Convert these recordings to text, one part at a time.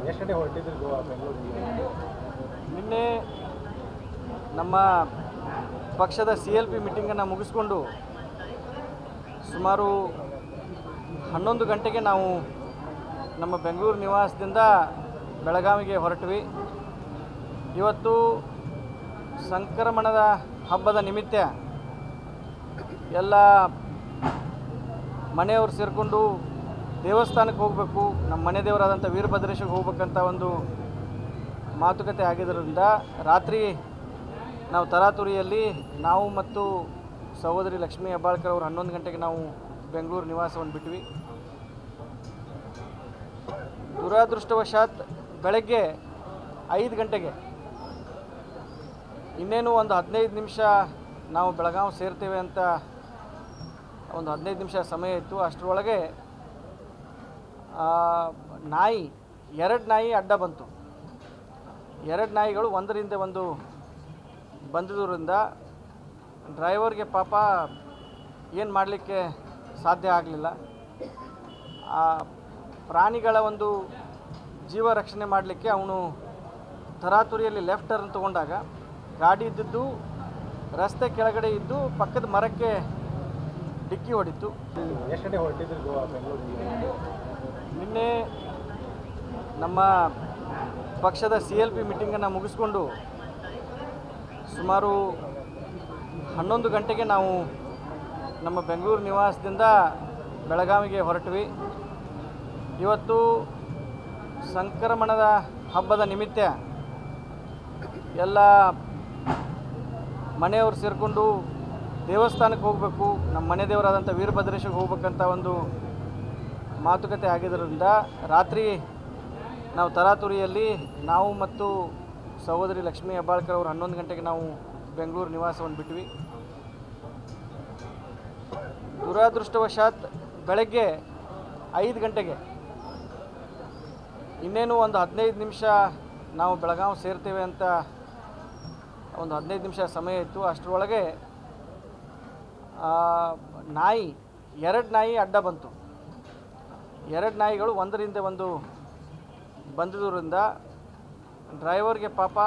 ಎಷ್ಟು ಗಂಟೆ ಹೊರಟಿದ್ರು ಗೋವಾ ಬೆಂಗಳೂರಿಗೆ? ನಿನ್ನೆ ನಮ್ಮ ಪಕ್ಷದ CLP ಮೀಟಿಂಗನ್ನು ಮುಗಿಸ್ಕೊಂಡು ಸುಮಾರು 11 ಗಂಟೆಗೆ ನಾವು ನಮ್ಮ ಬೆಂಗಳೂರು ನಿವಾಸದಿಂದ ಬೆಳಗಾವಿಗೆ ಹೊರಟ್ವಿ. ಇವತ್ತು ಸಂಕ್ರಮಣದ ಹಬ್ಬದ ನಿಮಿತ್ತ ಎಲ್ಲ ಮನೆಯವರು ಸೇರಿಕೊಂಡು ದೇವಸ್ಥಾನಕ್ಕೆ ಹೋಗಬೇಕು, ನಮ್ಮ ಮನೆ ದೇವರಾದಂಥ ವೀರಭದ್ರೇಶ್ವರಿಗೆ ಹೋಗ್ಬೇಕಂತ ಒಂದು ಮಾತುಕತೆ ಆಗಿದ್ದರಿಂದ ರಾತ್ರಿ ನಾವು ತರಾತುರಿಯಲ್ಲಿ ನಾವು ಮತ್ತು ಸಹೋದರಿ ಲಕ್ಷ್ಮೀ ಹೆಬ್ಬಾಳ್ಕರ್ ಅವರು 11 ಗಂಟೆಗೆ ನಾವು ಬೆಂಗಳೂರು ನಿವಾಸವನ್ನು ಬಿಟ್ವಿ. ದುರಾದೃಷ್ಟವಶಾತ್ ಬೆಳಗ್ಗೆ 5 ಗಂಟೆಗೆ ಇನ್ನೇನು ಒಂದು 15 ನಿಮಿಷ ನಾವು ಬೆಳಗಾವಿ ಸೇರ್ತೇವೆ ಅಂತ ಒಂದು 15 ನಿಮಿಷ ಸಮಯ ಇತ್ತು. ಅಷ್ಟರೊಳಗೆ ಎರಡು ನಾಯಿ ಅಡ್ಡ ಬಂತು. ಎರಡು ನಾಯಿಗಳು ಒಂದರಿಂದ ಒಂದು ಬಂದಿದ್ದರಿಂದ ಡ್ರೈವರ್ಗೆ ಪಾಪ ಏನು ಮಾಡಲಿಕ್ಕೆ ಸಾಧ್ಯ ಆಗಲಿಲ್ಲ. ಆ ಪ್ರಾಣಿಗಳ ಒಂದು ಜೀವ ರಕ್ಷಣೆ ಮಾಡಲಿಕ್ಕೆ ಅವನು ತರಾತುರಿಯಲ್ಲಿ ಲೆಫ್ಟ್ ಟರ್ನ್ ತೊಗೊಂಡಾಗ ಗಾಡಿ ಇದ್ದಿದ್ದು ರಸ್ತೆ ಕೆಳಗಡೆ ಇದ್ದು ಪಕ್ಕದ ಮರಕ್ಕೆ ಡಿಕ್ಕಿ ಹೊಡಿತು. ಎಷ್ಟು ಗಂಟೆ ಹೊರಟಿದ್ರು ಗೋವಾ ಬೆಂಗಳೂರಿಗೆ? ನಿನ್ನೆ ನಮ್ಮ ಪಕ್ಷದ CLP ಮೀಟಿಂಗನ್ನು ಮುಗಿಸ್ಕೊಂಡು ಸುಮಾರು 11 ಗಂಟೆಗೆ ನಾವು ನಮ್ಮ ಬೆಂಗಳೂರು ನಿವಾಸದಿಂದ ಬೆಳಗಾವಿಗೆ ಹೊರಟ್ವಿ. ಇವತ್ತು ಸಂಕ್ರಮಣದ ಹಬ್ಬದ ನಿಮಿತ್ತ ಎಲ್ಲ ಮನೆಯವರು ಸೇರಿಕೊಂಡು ದೇವಸ್ಥಾನಕ್ಕೆ ಹೋಗಬೇಕು, ನಮ್ಮ ಮನೆ ದೇವರಾದಂಥ ವೀರಭದ್ರೇಶ್ವರಿಗೆ ಹೋಗ್ಬೇಕಂತ ಒಂದು ಮಾತುಕತೆ ಆಗಿದ್ದರಿಂದ ರಾತ್ರಿ ನಾವು ತರಾತುರಿಯಲ್ಲಿ ನಾವು ಮತ್ತು ಸಹೋದರಿ ಲಕ್ಷ್ಮೀ ಹೆಬ್ಬಾಳ್ಕರ್ ಅವರು 11 ಗಂಟೆಗೆ ನಾವು ಬೆಂಗಳೂರು ನಿವಾಸವನ್ನು ಬಿಟ್ವಿ. ದುರಾದೃಷ್ಟವಶಾತ್ ಬೆಳಗ್ಗೆ 5 ಗಂಟೆಗೆ ಇನ್ನೇನು ಒಂದು 15 ನಿಮಿಷ ನಾವು ಬೆಳಗಾವಿ ಸೇರ್ತೇವೆ ಅಂತ ಒಂದು 15 ನಿಮಿಷ ಸಮಯ ಇತ್ತು. ಅಷ್ಟರೊಳಗೆ ಎರಡು ನಾಯಿ ಅಡ್ಡ ಬಂತು. ಎರಡು ನಾಯಿಗಳು ಒಂದರಿಂದ ಒಂದು ಬಂದಿದ್ದರಿಂದ ಡ್ರೈವರ್ಗೆ ಪಾಪ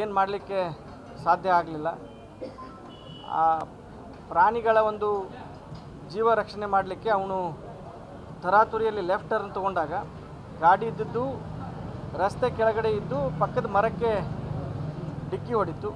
ಏನು ಮಾಡಲಿಕ್ಕೆ ಸಾಧ್ಯ ಆಗಲಿಲ್ಲ. ಆ ಪ್ರಾಣಿಗಳ ಒಂದು ಜೀವ ರಕ್ಷಣೆ ಮಾಡಲಿಕ್ಕೆ ಅವನು ತರಾತುರಿಯಲ್ಲಿ ಲೆಫ್ಟ್ ಟರ್ನ್ ತೊಗೊಂಡಾಗ ಗಾಡಿ ಇದ್ದಿದ್ದು ರಸ್ತೆ ಕೆಳಗಡೆ ಇದ್ದು ಪಕ್ಕದ ಮರಕ್ಕೆ ಡಿಕ್ಕಿ ಹೊಡಿತು.